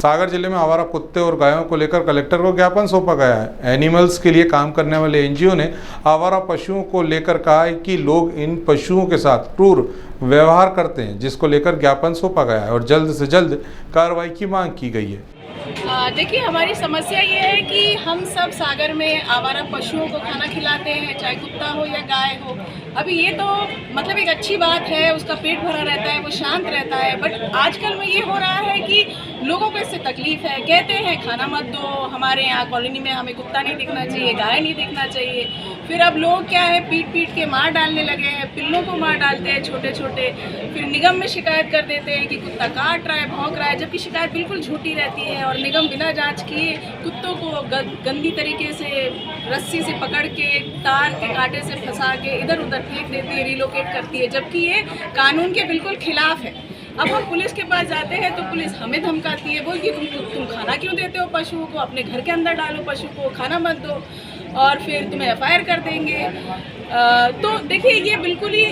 सागर जिले में आवारा कुत्ते और गायों को लेकर कलेक्टर को ज्ञापन सौंपा गया है। एनिमल्स के लिए काम करने वाले एनजीओ ने आवारा पशुओं को लेकर कहा है कि लोग इन पशुओं के साथ क्रूर व्यवहार करते हैं, जिसको लेकर ज्ञापन सौंपा गया है और जल्द से जल्द कार्रवाई की मांग की गई है। देखिए, हमारी समस्या ये है कि हम सब सागर में आवारा पशुओं को खाना खिलाते हैं, चाहे कुत्ता हो या गाय हो। अभी ये तो मतलब एक अच्छी बात है, उसका पेट भरा रहता है, वो शांत रहता है। बट आजकल में ये हो रहा है कि लोगों को इससे तकलीफ है, कहते हैं खाना मत दो, हमारे यहाँ कॉलोनी में हमें कुत्ता नहीं दिखना चाहिए, गाय नहीं दिखना चाहिए। फिर अब लोग क्या है, पीट पीट के मार डालने लगे हैं, पिल्लों को मार डालते हैं छोटे छोटे। फिर निगम में शिकायत कर देते हैं कि कुत्ता काट रहा है, भौंक रहा है, जबकि शिकायत बिल्कुल झूठी रहती है। और निगम बिना जांच किए कुत्तों को गंदी तरीके से रस्सी से पकड़ के, तार के कांटे से फंसा के इधर उधर फेंक देती है, रिलोकेट करती है, जबकि ये कानून के बिल्कुल खिलाफ है। अब हम पुलिस के पास जाते हैं तो पुलिस हमें धमकाती है, बोलती है तुम खाना क्यों देते हो पशुओं को, अपने घर के अंदर डालो पशु को, खाना मत दो, और फिर तुम्हें एफआईआर कर देंगे। तो देखिए, ये बिल्कुल ही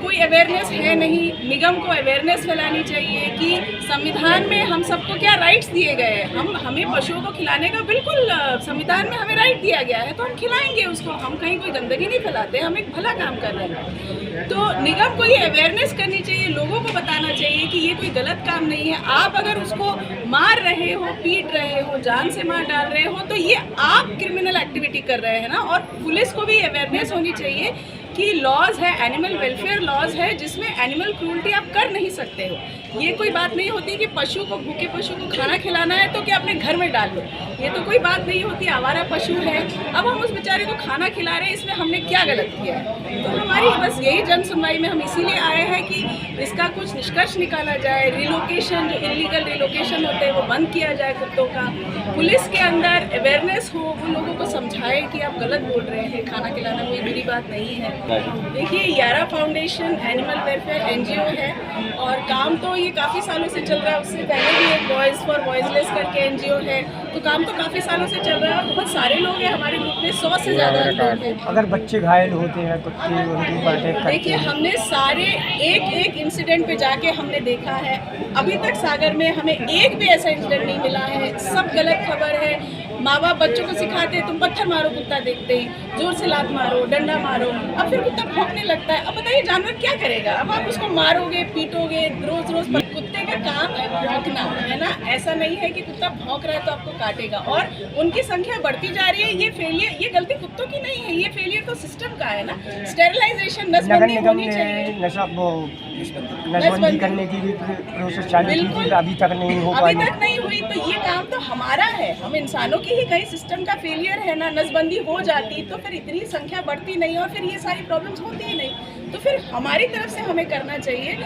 कोई अवेयरनेस है नहीं। निगम को अवेयरनेस फैलानी चाहिए कि संविधान में हम सबको क्या राइट्स दिए गए हैं। हमें पशुओं को खिलाने का बिल्कुल संविधान में हमें राइट दिया गया है, तो हम खिलाएंगे उसको। हम कहीं कोई गंदगी नहीं फैलाते, हम एक भला काम कर रहे हैं। तो निगम को ये अवेयरनेस करनी चाहिए, लोगों को बताना चाहिए कि ये कोई गलत काम नहीं है। आप अगर उसको मार रहे हो, पीट रहे हो, जान से मार डाल रहे हो, तो ये आप क्रिमिनल एक्टिविटी कर रहे हैं ना। और पुलिस को भी अवेयरनेस होनी चाहिए कि लॉज है, एनिमल वेलफेयर लॉज है, जिसमें एनिमल क्रूल्टी आप कर नहीं सकते हो। ये कोई बात नहीं होती कि पशु को, भूखे पशु को खाना खिलाना है तो क्या अपने घर में डाल लो, ये तो कोई बात नहीं होती। आवारा पशु है, अब हम उस बेचारे को खाना खिला रहे हैं, इसमें हमने क्या गलत किया है। तो हमारी बस यही जन सुनवाई में हम इसीलिए आए हैं कि इसका कुछ निष्कर्ष निकाला जाए। रिलोकेशन, जो इलीगल रिलोकेशन होते हैं, वो बंद किया जाए कुत्तों का। पुलिस के अंदर अवेयरनेस हो, वो लोगों को समझाए कि आप गलत बोल रहे हैं, खाना खिलाना कोई बुरी बात नहीं है। देखिए, यारा फाउंडेशन एनिमल वेलफेयर एनजीओ है और काम तो ये काफ़ी सालों से चल रहा है। उससे पहले भी एक वॉइस फॉर वॉइसलेस करके एनजीओ है, तो काम तो काफ़ी सालों से चल रहा है। बहुत सारे लोग हैं हमारे ग्रुप में, 100 से ज़्यादा लोग हैं। अगर बच्चे घायल होते हैं, कुत्ते उनकी अटैक करते हैं। देखिए, हमने सारे एक इंसिडेंट पे जाके हमने देखा है। अभी तक सागर में हमें एक भी ऐसा इंसिडेंट नहीं मिला है। सब गलत खबर है। माँ बाप बच्चों को सिखाते हैं तुम पत्थर मारो कुत्ता देखते ही, जोर से लात मारो, डंडा मारो, अब फिर कुत्ता भौंकने लगता है। अब बताइए जानवर क्या करेगा। अब आप उसको मारोगे, पीटोगे रोज रोज। पर कुत्ते का काम है भौंकना, है ना। ऐसा नहीं है कि कुत्ता भौंक रहा है तो आपको काटेगा। और उनकी संख्या बढ़ती जा रही है। ये फेलियर, ये गलती कुत्तों की नहीं है, ये फेलियर तो सिस्टम का है ना। स्टेरिलाइजेशन, नसबंदी होनी चाहिए। नसबंदी करने की भी प्रोसेस चालू की थी, अभी तक नहीं हो पाई। अभी तक नहीं हुई, तो ये काम तो हमारा है। हम इंसानों की ही कहीं सिस्टम का फेलियर है ना। नसबंदी हो जाती तो फिर इतनी संख्या बढ़ती नहीं और फिर ये सारी प्रॉब्लम्स होती ही नहीं। तो फिर हमारी तरफ से हमें करना चाहिए।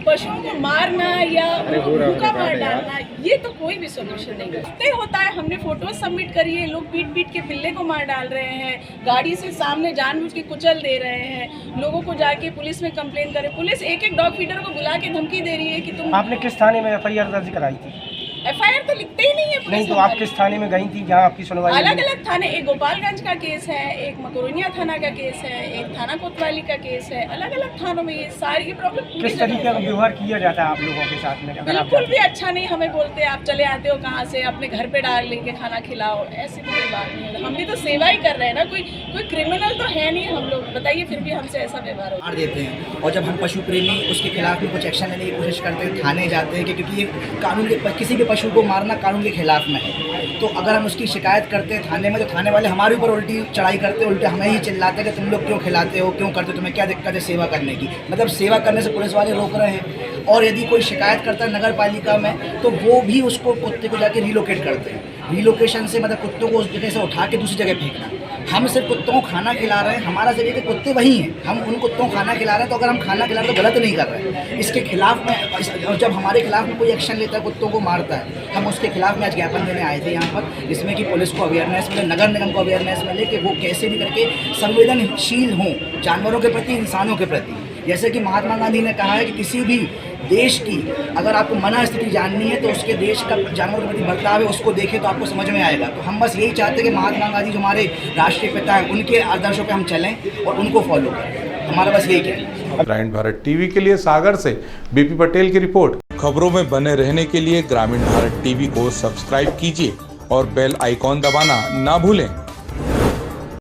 पशुओं को मारना या भूखा मार डालना, ये तो कोई भी सोल्यूशन नहीं है। होता है, हमने फोटोज सबमिट करी है, लोग पीट पीट के पिल्ले को मार डाल रहे हैं, गाड़ी से सामने जानबूझ के कुचल दे रहे हैं, लोगों को जाके पुलिस में कंप्लेन करे। पुलिस एक डॉग फीडर को बुला के धमकी दे रही है कि तुम। आपने किस थाने में एफआईआर दर्ज कराई थी? एफआईआर तो लिखते ही नहीं है पुलिस। नहीं, तो आप किस थाने में गई थी जहाँ आपकी सुनवाई? अलग अलग थाने, एक गोपालगंज का केस है, एक मकोरनिया थाना का केस है, एक थाना कोतवाली का केस है। अलग अलग थानों में ये सारी प्रॉब्लम। किस तरीके का व्यवहार किया जाता है आप लोगों के साथ में? बिल्कुल भी अच्छा नहीं। हमें बोलते हैं आप चले आते हो कहाँ से, अपने घर पे डाल लेंगे, खाना खिलाओ। ऐसी तो कोई बात नहीं है। हम भी तो सेवा ही कर रहे हैं ना, कोई क्रिमिनल तो है नहीं हम लोग। बताइए, फिर भी हमसे ऐसा व्यवहार मार देते हैं। और जब हम पशु प्रेमी उसके खिलाफ भी कुछ एक्शन लेने की कोशिश करते हैं, थाने जाते हैं, क्योंकि ये कानून के, किसी भी पशु को मारना कानून के खिलाफ में है। तो अगर हम उसकी शिकायत करते हैं थाने में, तो थाने वाले हमारे ऊपर उल्टी चढ़ाई करते हैं, उल्टे हमें ही चिल्लाते हैं कि तुम लोग क्यों खिलाते हो, क्यों करते हो, तुम्हें क्या दिक्कत है सेवा करने की। मतलब सेवा करने से पुलिस वाले रोक रहे हैं। और यदि कोई शिकायत करता है नगर पालिका में, तो वो भी उसको कुत्ते को जाके रिलोकेट करते हैं। रिलोकेशन से मतलब कुत्तों को उस जगह से उठा के दूसरी जगह फेंकना। हम सिर्फ कुत्तों को खाना खिला रहे हैं, हमारा जरिए कि कुत्ते वही हैं, हम उन कुत्तों को खाना खिला रहे हैं। तो अगर हम खाना खिला रहे हैं तो गलत नहीं कर रहे हैं। इसके खिलाफ में, और जब हमारे खिलाफ में कोई एक्शन लेता है, कुत्तों को मारता है, हम उसके खिलाफ में आज ज्ञापन देने आए थे यहाँ पर, जिसमें कि पुलिस को अवेयरनेस मिले, नगर निगम को अवेयरनेस मिले कि वो कैसे भी करके संवेदनशील हों जानवरों के प्रति, इंसानों के प्रति। जैसे कि महात्मा गांधी ने कहा है कि किसी भी देश की अगर आपको मना स्थिति जाननी है तो उसके देश का जानवरों के प्रति बर्ताव है, उसको देखें तो आपको समझ में आएगा। तो हम बस यही चाहते हैं कि महात्मा गांधी जो हमारे राष्ट्रीय पिता हैं, उनके आदर्शों पे हम चलें और उनको फॉलो करें। हमारा बस यही कहना है। ब्रांड भारत टीवी के लिए सागर से बीपी पटेल की रिपोर्ट। खबरों में बने रहने के लिए ग्रामीण भारत टीवी को सब्सक्राइब कीजिए और बेल आइकॉन दबाना ना भूलें।